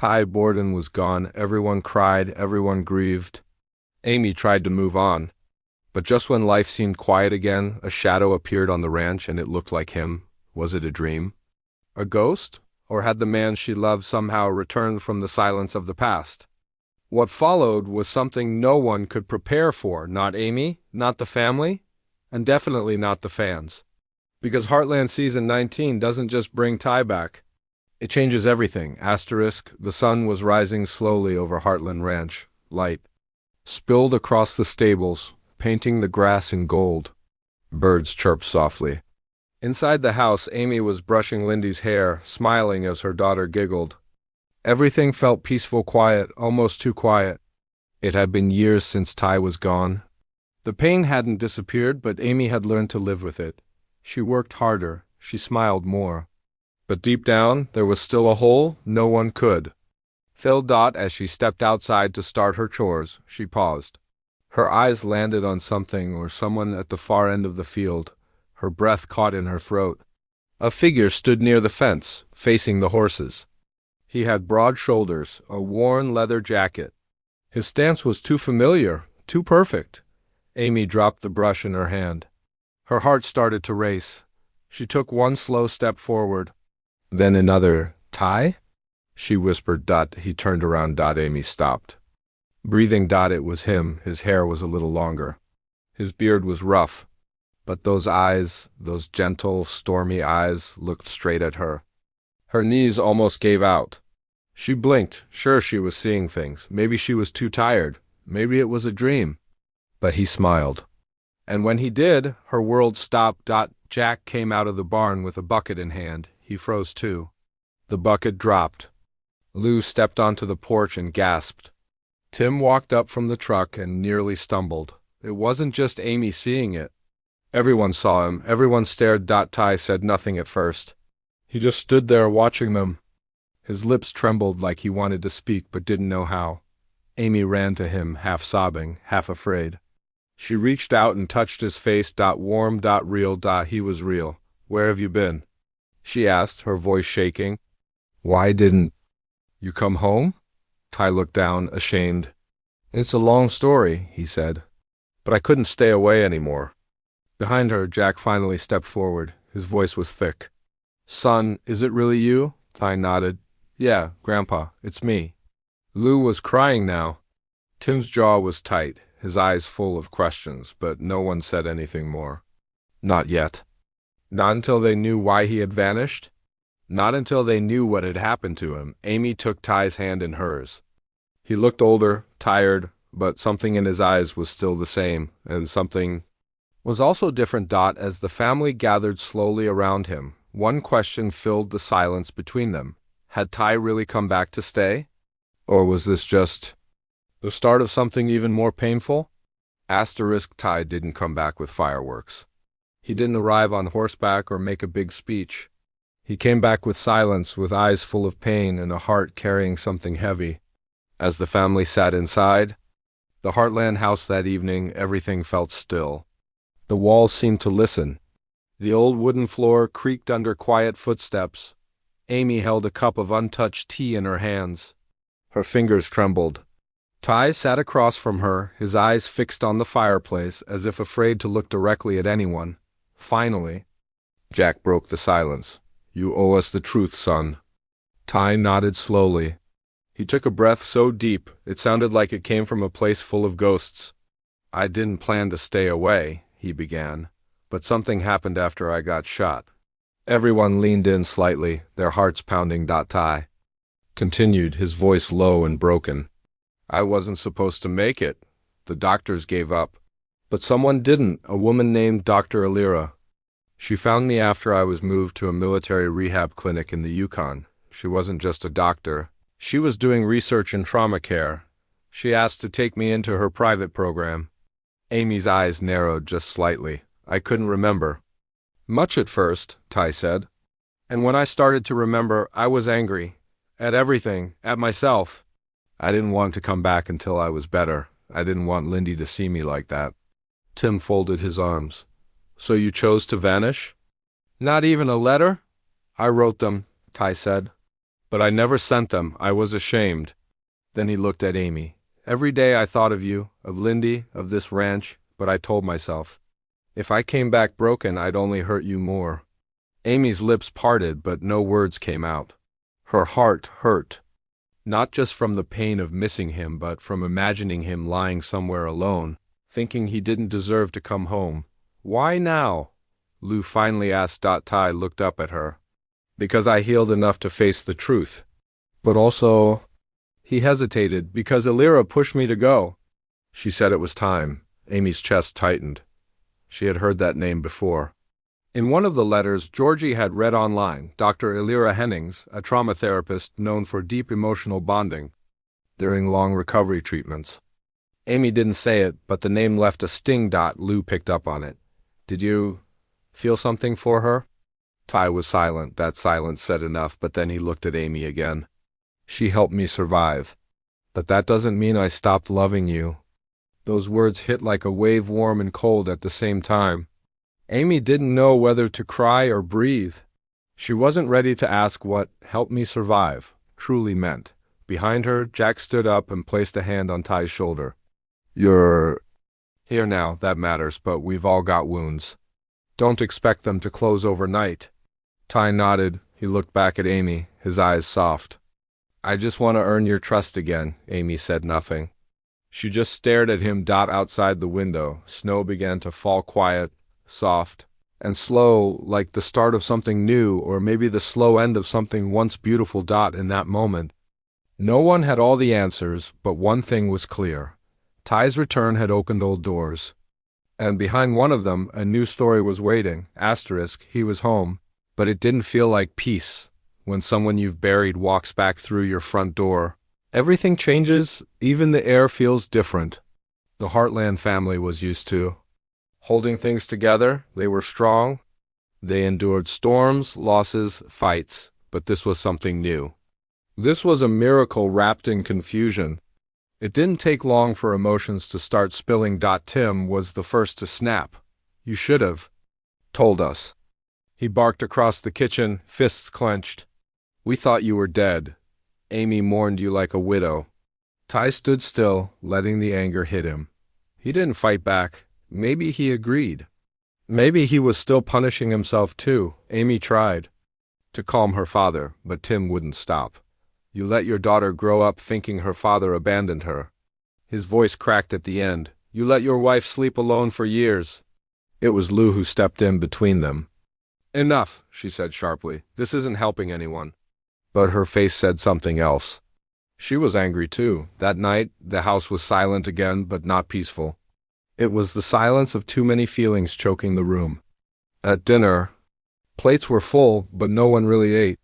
Borden was gone. Everyone cried, everyone grieved. Amy tried to move on. But just when life seemed quiet again, a shadow appeared on the ranch and it looked like him. Was it a dream? A ghost? Or had the man she loved somehow returned from the silence of the past? What followed was something no one could prepare for, not Amy, not the family, and definitely not the fans. Because Heartland Season 19 doesn't just bring Ty back. It changes everything. Asterisk, the sun was rising slowly over Heartland Ranch. Light spilled across the stables, painting the grass in gold. Birds chirped softly. Inside the house, Amy was brushing Lyndy's hair, smiling as her daughter giggled. Everything felt peaceful, quiet, almost too quiet. It had been years since Ty was gone. The pain hadn't disappeared, but Amy had learned to live with it. She worked harder. She smiled more. But deep down, there was still a hole no one could fill. As she stepped outside to start her chores, she paused. Her eyes landed on something or someone at the far end of the field. Her breath caught in her throat. A figure stood near the fence, facing the horses. He had broad shoulders, a worn leather jacket. His stance was too familiar, too perfect. Amy dropped the brush in her hand. Her heart started to race. She took one slow step forward. Then another. Ty? She whispered. He turned around. Amy stopped. Breathing. It was him. His hair was a little longer. His beard was rough. But those eyes, those gentle, stormy eyes, looked straight at her. Her knees almost gave out. She blinked. Sure, she was seeing things. Maybe she was too tired. Maybe it was a dream. But he smiled. And when he did, her world stopped. Jack came out of the barn with a bucket in hand. He froze too. The bucket dropped. Lou stepped onto the porch and gasped. Tim walked up from the truck and nearly stumbled. It wasn't just Amy seeing it. Everyone saw him. Everyone stared. Ty said nothing at first. He just stood there watching them. His lips trembled like he wanted to speak but didn't know how. Amy ran to him, half sobbing, half afraid. She reached out and touched his face. Warm. Real. He was real. Where have you been? She asked, her voice shaking. Why didn't you come home? Ty looked down, ashamed. It's a long story, he said. But I couldn't stay away anymore. Behind her, Jack finally stepped forward. His voice was thick. Son, is it really you? Ty nodded. Yeah, Grandpa, it's me. Lou was crying now. Tim's jaw was tight, his eyes full of questions, but no one said anything more. Not yet. Not until they knew why he had vanished. Not until they knew what had happened to him. Amy took Ty's hand in hers. He looked older, tired, but something in his eyes was still the same, and something was also different. As the family gathered slowly around him, one question filled the silence between them. Had Ty really come back to stay? Or was this just the start of something even more painful? Asterisk. Ty didn't come back with fireworks. He didn't arrive on horseback or make a big speech. He came back with silence, with eyes full of pain and a heart carrying something heavy. As the family sat inside the Heartland house that evening, everything felt still. The walls seemed to listen. The old wooden floor creaked under quiet footsteps. Amy held a cup of untouched tea in her hands. Her fingers trembled. Ty sat across from her, his eyes fixed on the fireplace, as if afraid to look directly at anyone. Finally, Jack broke the silence. You owe us the truth, son. Ty nodded slowly. He took a breath so deep, it sounded like it came from a place full of ghosts. I didn't plan to stay away, he began, but something happened after I got shot. Everyone leaned in slightly, their hearts pounding. Ty continued, his voice low and broken. I wasn't supposed to make it. The doctors gave up. But someone didn't, a woman named Dr. Alira. She found me after I was moved to a military rehab clinic in the Yukon. She wasn't just a doctor. She was doing research in trauma care. She asked to take me into her private program. Amy's eyes narrowed just slightly. I couldn't remember much at first, Ty said. And when I started to remember, I was angry. At everything. At myself. I didn't want to come back until I was better. I didn't want Lyndy to see me like that. Tim folded his arms. So you chose to vanish? Not even a letter? I wrote them, Ty said. But I never sent them. I was ashamed. Then he looked at Amy. Every day I thought of you, of Lyndy, of this ranch, but I told myself, if I came back broken, I'd only hurt you more. Amy's lips parted, but no words came out. Her heart hurt, not just from the pain of missing him, but from imagining him lying somewhere alone, thinking he didn't deserve to come home. Why now? Lou finally asked. Ty looked up at her. Because I healed enough to face the truth. But also, he hesitated, because Elira pushed me to go. She said it was time. Amy's chest tightened. She had heard that name before. In one of the letters Georgie had read online, Dr. Elira Hennings, a trauma therapist known for deep emotional bonding during long recovery treatments. Amy didn't say it, but the name left a sting. Lou picked up on it. Did you feel something for her? Ty was silent. That silence said enough, but then he looked at Amy again. She helped me survive. But that doesn't mean I stopped loving you. Those words hit like a wave, warm and cold at the same time. Amy didn't know whether to cry or breathe. She wasn't ready to ask what "help me survive" truly meant. Behind her, Jack stood up and placed a hand on Ty's shoulder. You're here now, that matters, but we've all got wounds. Don't expect them to close overnight. Ty nodded. He looked back at Amy, his eyes soft. I just want to earn your trust again. Amy said nothing. She just stared at him. Outside the window, snow began to fall, quiet, soft, and slow, like the start of something new, or maybe the slow end of something once beautiful. In that moment, no one had all the answers, but one thing was clear. Ty's return had opened old doors. And behind one of them, a new story was waiting. He was home, but it didn't feel like peace. When someone you've buried walks back through your front door, everything changes, even the air feels different. The Heartland family was used to holding things together. They were strong. They endured storms, losses, fights, but this was something new. This was a miracle wrapped in confusion. It didn't take long for emotions to start spilling. Tim was the first to snap. You should have told us. He barked across the kitchen, fists clenched. We thought you were dead. Amy mourned you like a widow. Ty stood still, letting the anger hit him. He didn't fight back. Maybe he agreed. Maybe he was still punishing himself too. Amy tried to calm her father, but Tim wouldn't stop. You let your daughter grow up thinking her father abandoned her. His voice cracked at the end. You let your wife sleep alone for years. It was Lou who stepped in between them. Enough, she said sharply. This isn't helping anyone. But her face said something else. She was angry too. That night, the house was silent again, but not peaceful. It was the silence of too many feelings choking the room. At dinner, plates were full, but no one really ate.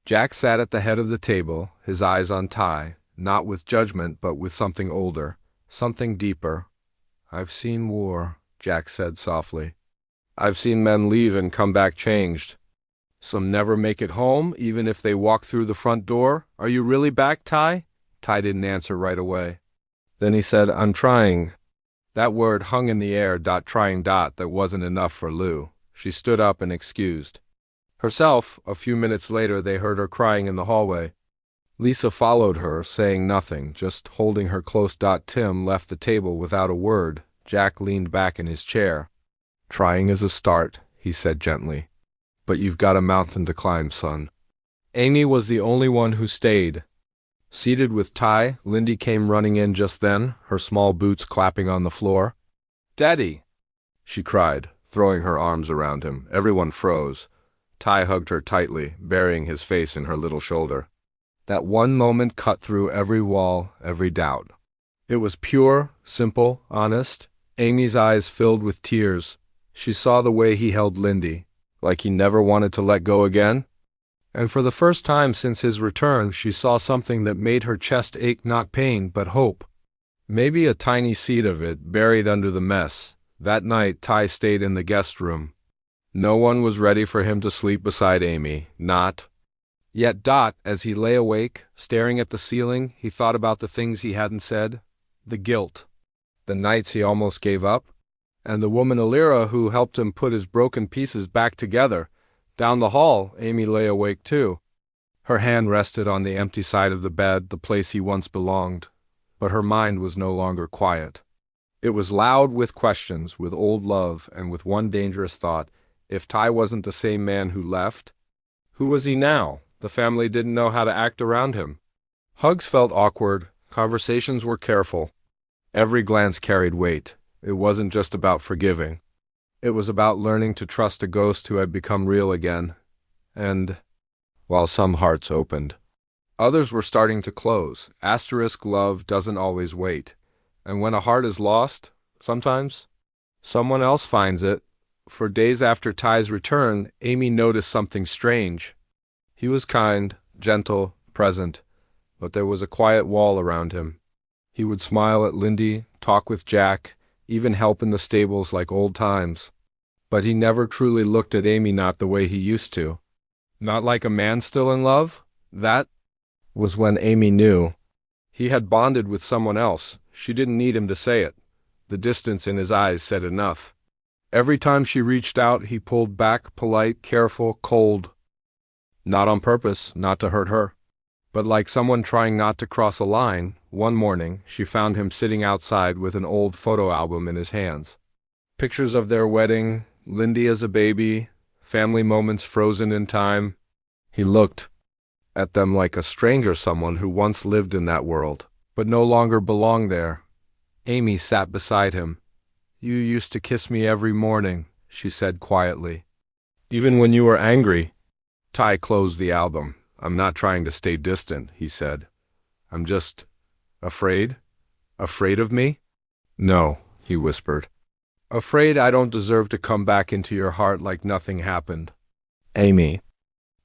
Jack sat at the head of the table, his eyes on Ty, not with judgment, but with something older, something deeper. I've seen war, Jack said softly. I've seen men leave and come back changed. Some never make it home, even if they walk through the front door. Are you really back, Ty? Ty didn't answer right away. Then he said, I'm trying. That word hung in the air. Trying. That wasn't enough for Lou. She stood up and excused herself. A few minutes later, they heard her crying in the hallway. Lisa followed her, saying nothing, just holding her close. Tim left the table without a word. Jack leaned back in his chair. Trying is a start, he said gently. But you've got a mountain to climb, son. Amy was the only one who stayed. Seated with Ty, Lyndy came running in just then, her small boots clapping on the floor. Daddy, she cried, throwing her arms around him. Everyone froze. Ty hugged her tightly, burying his face in her little shoulder. That one moment cut through every wall, every doubt. It was pure, simple, honest. Amy's eyes filled with tears. She saw the way he held Lyndy, like he never wanted to let go again. And for the first time since his return, she saw something that made her chest ache, not pain, but hope. Maybe a tiny seed of it buried under the mess. That night, Ty stayed in the guest room. No one was ready for him to sleep beside Amy, not. Yet, as he lay awake, staring at the ceiling, he thought about the things he hadn't said, the guilt, the nights he almost gave up, and the woman Elira who helped him put his broken pieces back together. Down the hall, Amy lay awake too. Her hand rested on the empty side of the bed, the place he once belonged, but her mind was no longer quiet. It was loud with questions, with old love, and with one dangerous thought: if Ty wasn't the same man who left, who was he now? The family didn't know how to act around him. Hugs felt awkward, conversations were careful. Every glance carried weight. It wasn't just about forgiving. It was about learning to trust a ghost who had become real again. And, while some hearts opened, others were starting to close. Asterisk love doesn't always wait. And when a heart is lost, sometimes someone else finds it. For days after Ty's return, Amy noticed something strange. He was kind, gentle, present, but there was a quiet wall around him. He would smile at Lyndy, talk with Jack, even help in the stables like old times. But he never truly looked at Amy, not the way he used to. Not like a man still in love. That was when Amy knew. He had bonded with someone else. She didn't need him to say it. The distance in his eyes said enough. Every time she reached out, he pulled back, polite, careful, cold. Not on purpose, not to hurt her, but like someone trying not to cross a line. One morning, she found him sitting outside with an old photo album in his hands. Pictures of their wedding, Lyndy as a baby, family moments frozen in time. He looked at them like a stranger, someone who once lived in that world, but no longer belonged there. Amy sat beside him. "You used to kiss me every morning," she said quietly. "Even when you were angry." Ty closed the album. "I'm not trying to stay distant," he said. "I'm just afraid. Afraid of me?" "No," he whispered. "Afraid I don't deserve to come back into your heart like nothing happened." Amy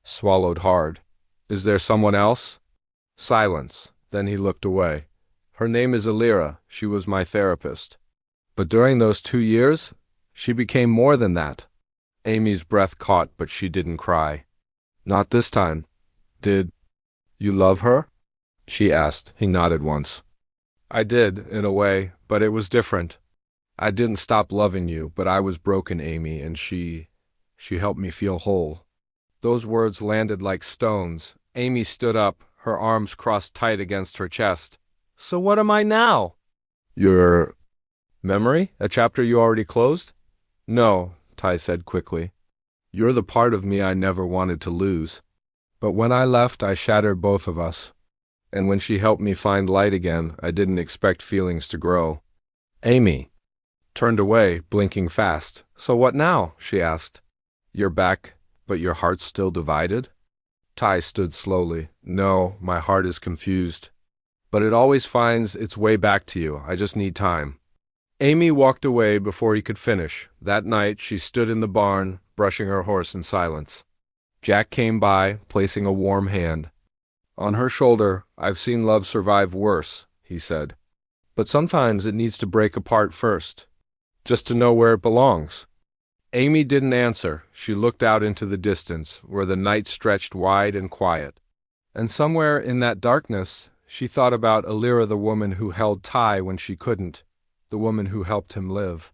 swallowed hard. "Is there someone else?" Silence. Then he looked away. "Her name is Elira. She was my therapist. But during those 2 years, she became more than that." Amy's breath caught, but she didn't cry. "Not this time." "Did you love her?" she asked. He nodded once. "I did, in a way, but it was different. I didn't stop loving you, but I was broken, Amy, and she helped me feel whole." Those words landed like stones. Amy stood up, her arms crossed tight against her chest. "So what am I now?" "Your memory? A chapter you already closed?" "No," Ty said quickly. "You're the part of me I never wanted to lose. But when I left, I shattered both of us. And when she helped me find light again, I didn't expect feelings to grow." Amy turned away, blinking fast. "So what now?" she asked. "You're back, but your heart's still divided?" Ty stood slowly. "No, my heart is confused. But it always finds its way back to you. I just need time." Amy walked away before he could finish. That night, she stood in the barn, brushing her horse in silence. Jack came by, placing a warm hand on her shoulder. "I've seen love survive worse," he said. "But sometimes it needs to break apart first, just to know where it belongs." Amy didn't answer. She looked out into the distance, where the night stretched wide and quiet. And somewhere in that darkness, she thought about Elira, the woman who held Ty when she couldn't, the woman who helped him live.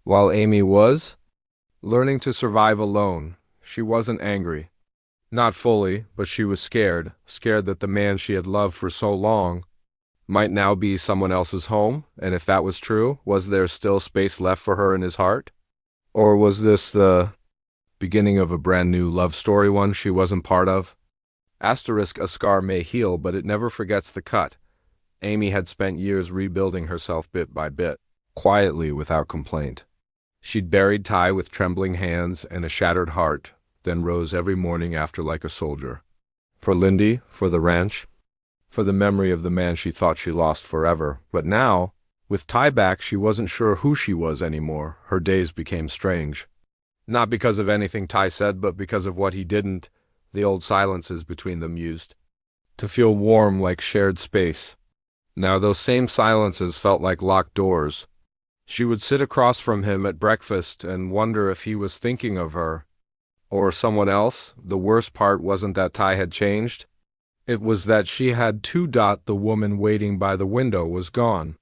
While Amy was learning to survive alone, she wasn't angry. Not fully, but she was scared that the man she had loved for so long might now be someone else's home. And if that was true, was there still space left for her in his heart? Or was this the beginning of a brand new love story, one she wasn't part of? Asterisk, a scar may heal, but it never forgets the cut. Amy had spent years rebuilding herself bit by bit, quietly, without complaint. She'd buried Ty with trembling hands and a shattered heart, then rose every morning after like a soldier. For Lyndy, for the ranch, for the memory of the man she thought she lost forever. But now, with Ty back, she wasn't sure who she was anymore. Her days became strange. Not because of anything Ty said, but because of what he didn't. The old silences between them used to feel warm, like shared space. Now those same silences felt like locked doors. She would sit across from him at breakfast and wonder if he was thinking of her, or someone else. The worst part wasn't that Ty had changed. It was that she had too. The woman waiting by the window was gone.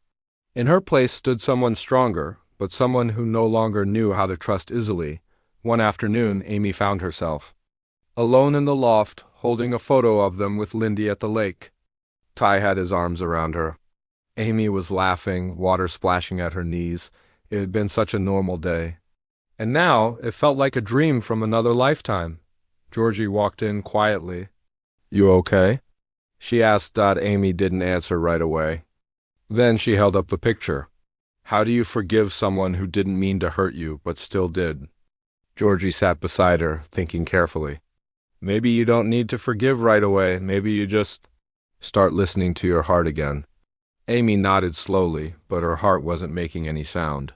In her place stood someone stronger, but someone who no longer knew how to trust easily. One afternoon, Amy found herself alone in the loft, holding a photo of them with Lyndy at the lake. Ty had his arms around her. Amy was laughing, water splashing at her knees. It had been such a normal day. And now it felt like a dream from another lifetime. Georgie walked in quietly. "You okay?" she asked. Amy didn't answer right away. Then she held up the picture. "How do you forgive someone who didn't mean to hurt you, but still did?" Georgie sat beside her, thinking carefully. "Maybe you don't need to forgive right away. Maybe you just start listening to your heart again." Amy nodded slowly, but her heart wasn't making any sound.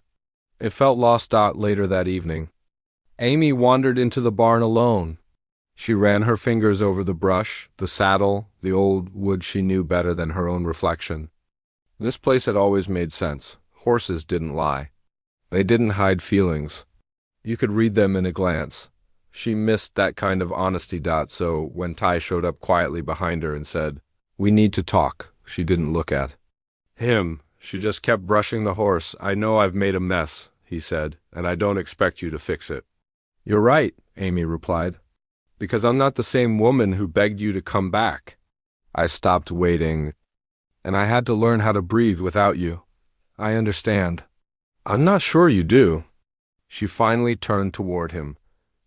It felt lost. Later that evening, Amy wandered into the barn alone. She ran her fingers over the brush, the saddle, the old wood she knew better than her own reflection. This place had always made sense. Horses didn't lie. They didn't hide feelings. You could read them in a glance. She missed that kind of honesty. So when Ty showed up quietly behind her and said, "We need to talk," she didn't look at him. She just kept brushing the horse. "I know I've made a mess," he said, "and I don't expect you to fix it." "You're right," Amy replied, "because I'm not the same woman who begged you to come back. I stopped waiting, and I had to learn how to breathe without you. I understand." "I'm not sure you do." She finally turned toward him.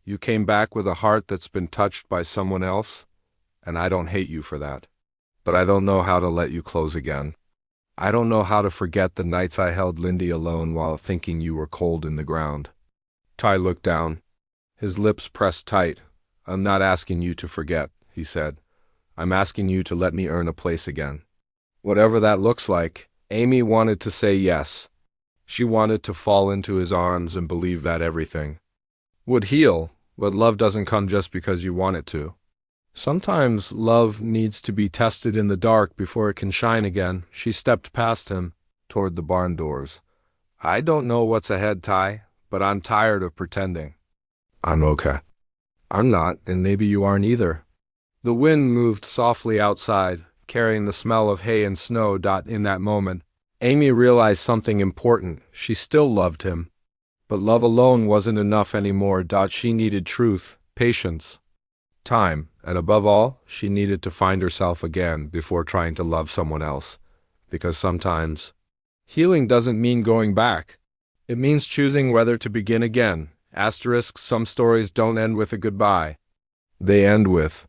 "You came back with a heart that's been touched by someone else, and I don't hate you for that. But I don't know how to let you close again. I don't know how to forget the nights I held Lyndy alone while thinking you were cold in the ground." Ty looked down. His lips pressed tight. "I'm not asking you to forget," he said. "I'm asking you to let me earn a place again." Whatever that looks like, Amy wanted to say yes. She wanted to fall into his arms and believe that everything would heal, but love doesn't come just because you want it to. Sometimes love needs to be tested in the dark before it can shine again. She stepped past him, toward the barn doors. "I don't know what's ahead, Ty, but I'm tired of pretending." "I'm okay." "I'm not, and maybe you aren't either." The wind moved softly outside, carrying the smell of hay and snow. In that moment, Amy realized something important. She still loved him. But love alone wasn't enough anymore. She needed truth, patience, time, and above all, she needed to find herself again before trying to love someone else. Because sometimes, healing doesn't mean going back. It means choosing whether to begin again. Some stories don't end with a goodbye. They end with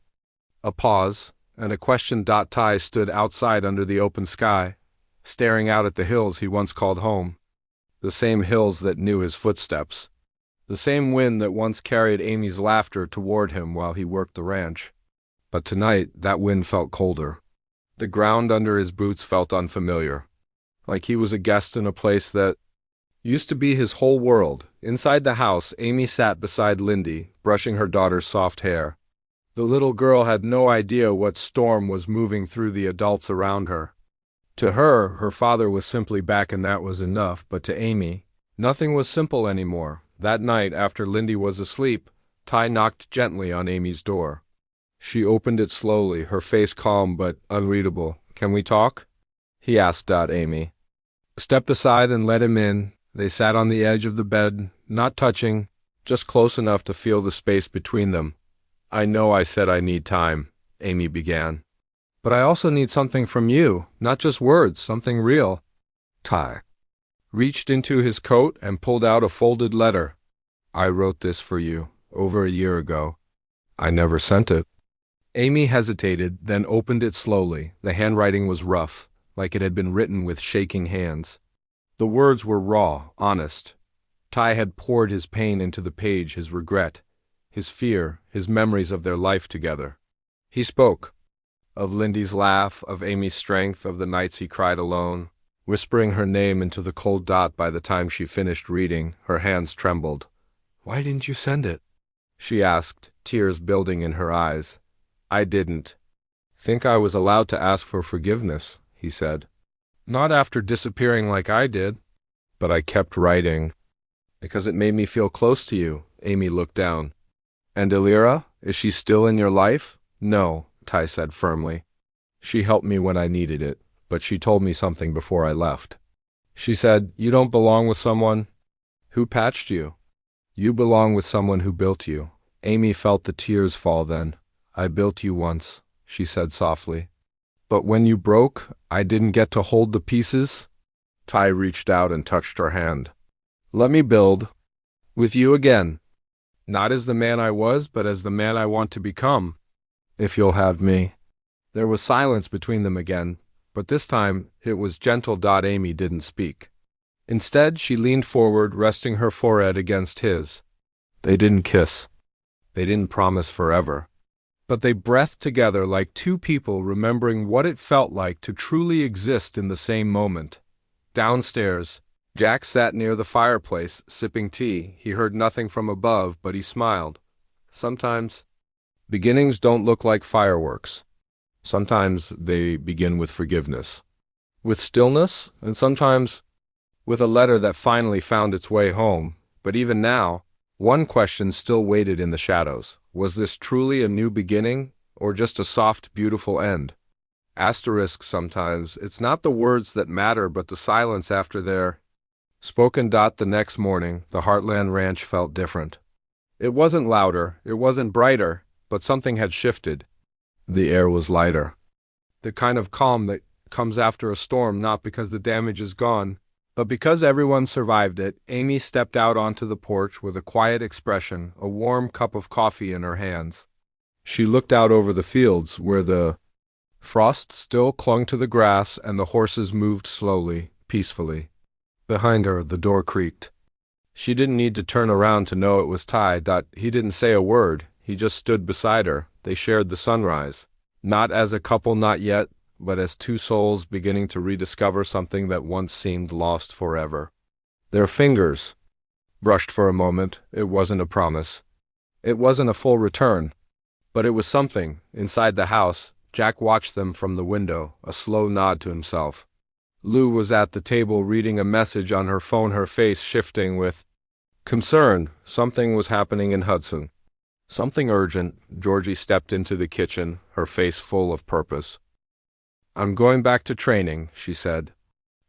a pause and a question. Ty stood outside under the open sky, staring out at the hills he once called home. The same hills that knew his footsteps. The same wind that once carried Amy's laughter toward him while he worked the ranch. But tonight, that wind felt colder. The ground under his boots felt unfamiliar. Like he was a guest in a place that used to be his whole world. Inside the house, Amy sat beside Lyndy, brushing her daughter's soft hair. The little girl had no idea what storm was moving through the adults around her. To her, her father was simply back and that was enough, but to Amy, nothing was simple anymore. That night, after Lyndy was asleep, Ty knocked gently on Amy's door. She opened it slowly, her face calm but unreadable. "Can we talk?" he asked. Amy stepped aside and let him in. They sat on the edge of the bed, not touching, just close enough to feel the space between them. "I know I said I need time," Amy began. "But I also need something from you, not just words, something real." Ty reached into his coat and pulled out a folded letter. "I wrote this for you, over a year ago. I never sent it." Amy hesitated, then opened it slowly. The handwriting was rough, like it had been written with shaking hands. The words were raw, honest. Ty had poured his pain into the page, his regret, his fear, his memories of their life together. He spoke. Of Lyndy's laugh, of Amy's strength, of the nights he cried alone, whispering her name into the cold. By the time she finished reading, her hands trembled. "Why didn't you send it?" she asked, tears building in her eyes. "I didn't think I was allowed to ask for forgiveness," he said. "Not after disappearing like I did. But I kept writing, because it made me feel close to you." Amy looked down. "And Elira, is she still in your life?" "No," Ty said firmly. "She helped me when I needed it, but she told me something before I left. She said, 'You don't belong with someone who patched you. You belong with someone who built you.'" Amy felt the tears fall then. I built you once, she said softly. But when you broke, I didn't get to hold the pieces. Ty reached out and touched her hand. Let me build. With you again. Not as the man I was, but as the man I want to become. If you'll have me. There was silence between them again, but this time it was gentle. Amy didn't speak. Instead, she leaned forward, resting her forehead against his. They didn't kiss. They didn't promise forever. But they breathed together like two people remembering what it felt like to truly exist in the same moment. Downstairs, Jack sat near the fireplace, sipping tea. He heard nothing from above, but he smiled. Sometimes, beginnings don't look like fireworks. Sometimes they begin with forgiveness, with stillness, and sometimes with a letter that finally found its way home. But even now, one question still waited in the shadows. Was this truly a new beginning, or just a soft, beautiful end? Asterisk sometimes, it's not the words that matter, but the silence after they're spoken. The next morning, the Heartland Ranch felt different. It wasn't louder, it wasn't brighter, but something had shifted. The air was lighter. The kind of calm that comes after a storm, not because the damage is gone, but because everyone survived it. Amy stepped out onto the porch with a quiet expression, a warm cup of coffee in her hands. She looked out over the fields, where the frost still clung to the grass and the horses moved slowly, peacefully. Behind her, the door creaked. She didn't need to turn around to know it was Ty. He didn't say a word. He just stood beside her. They shared the sunrise. Not as a couple, not yet, but as two souls beginning to rediscover something that once seemed lost forever. Their fingers brushed for a moment. It wasn't a promise. It wasn't a full return. But it was something. Inside the house, Jack watched them from the window, a slow nod to himself. Lou was at the table reading a message on her phone, her face shifting with concern. Something was happening in Hudson. Something urgent. Georgie stepped into the kitchen, her face full of purpose. I'm going back to training, she said.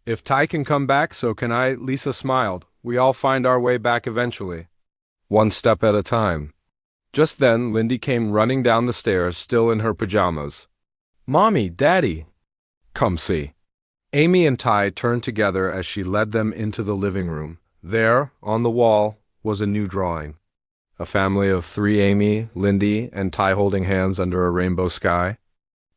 If Ty can come back, so can I. Lisa smiled. We all find our way back eventually. One step at a time. Just then, Lyndy came running down the stairs, still in her pajamas. Mommy, Daddy. Come see. Amy and Ty turned together as she led them into the living room. There, on the wall, was a new drawing. A family of three, Amy, Lyndy, and Ty holding hands under a rainbow sky.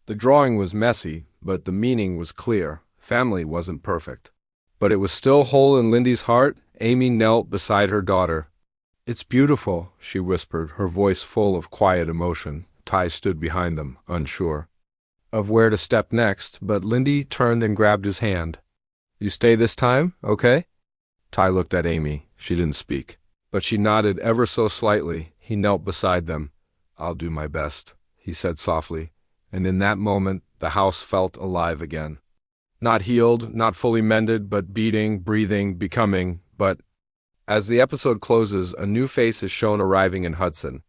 The drawing was messy, but the meaning was clear. Family wasn't perfect. But it was still whole in Lyndy's heart. Amy knelt beside her daughter. It's beautiful, she whispered, her voice full of quiet emotion. Ty stood behind them, unsure of where to step next, but Lyndy turned and grabbed his hand. You stay this time, okay? Ty looked at Amy. She didn't speak, but she nodded ever so slightly. He knelt beside them. I'll do my best, he said softly, and in that moment the house felt alive again. Not healed, not fully mended, but beating, breathing, becoming. But as the episode closes, a new face is shown arriving in Hudson.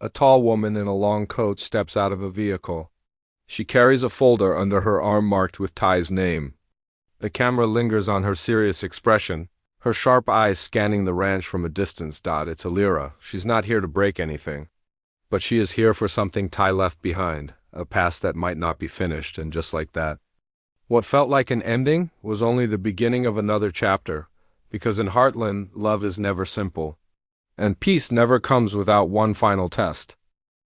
A tall woman in a long coat steps out of a vehicle. She carries a folder under her arm marked with Ty's name. The camera lingers on her serious expression, her sharp eyes scanning the ranch from a distance. It's Alira. She's not here to break anything. But she is here for something Ty left behind, a past that might not be finished, and just like that, what felt like an ending was only the beginning of another chapter, because in Heartland, love is never simple, and peace never comes without one final test.